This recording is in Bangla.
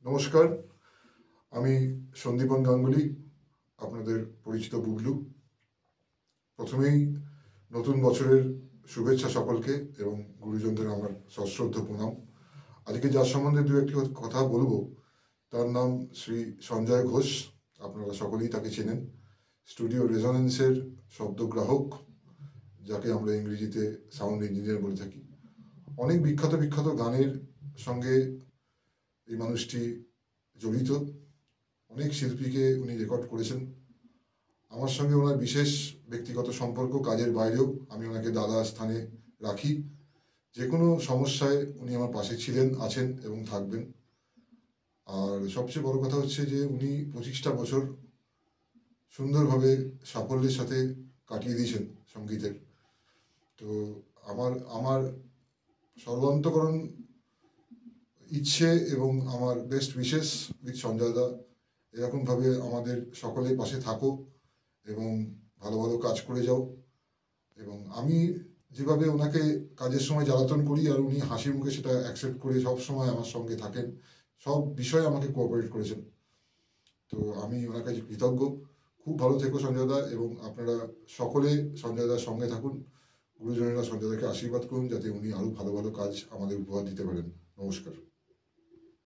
নমস্কার, আমি সন্দীপন গাঙ্গুলি, আপনাদের পরিচিত বুবলু। প্রথমেই নতুন বছরের শুভেচ্ছা সকলকে এবং গুরুজনদের আমার সশ্রদ্ধ প্রণাম। আজকে যার সম্বন্ধে দু একটি কথা বলবো তার নাম শ্রী সঞ্জয় ঘোষ। আপনারা সকলেই তাকে চেনেন। স্টুডিও রেজোনেন্সের শব্দগ্রাহক, যাকে আমরা ইংরেজিতে সাউন্ড ইঞ্জিনিয়ার বলে থাকি। অনেক বিখ্যাত বিখ্যাত গানের সঙ্গে এই মানুষটি জড়িত। অনেক শিল্পীকে উনি রেকর্ড করেছেন। আমার সঙ্গে ওনার বিশেষ ব্যক্তিগত সম্পর্ক, কাজের বাইরেও আমি ওনাকে দাদা স্থানে রাখি। যে কোনো সমস্যায় উনি আমার পাশে ছিলেন, আছেন এবং থাকবেন। আর সবচেয়ে বড় কথা হচ্ছে যে উনি 25টা বছর সুন্দরভাবে সাফল্যের সাথে কাটিয়ে দিয়েছেন সঙ্গীতের। তো আমার আমার সর্বান্তকরণ ইচ্ছে এবং আমার বেস্ট উইশেস উইথ সঞ্জয় দা, এরকমভাবে আমাদের সকলের পাশে থাকো এবং ভালো ভালো কাজ করে যাও। এবং আমি যেভাবে ওনাকে কাজের সময় জ্বালাতন করি আর উনি হাসি মুখে সেটা অ্যাকসেপ্ট করে সব সময় আমার সঙ্গে থাকেন, সব বিষয়ে আমাকে কোঅপারেট করেছেন। তো আমি ওনার কাছে কৃতজ্ঞ। খুব ভালো থেকো সঞ্জয় দা, এবং আপনারা সকলে সঞ্জয় দার সঙ্গে থাকুন। গুরুজনেরা সঞ্জয় দাকে আশীর্বাদ করুন যাতে উনি আরও ভালো ভালো কাজ আমাদের উপহার দিতে পারেন। নমস্কার।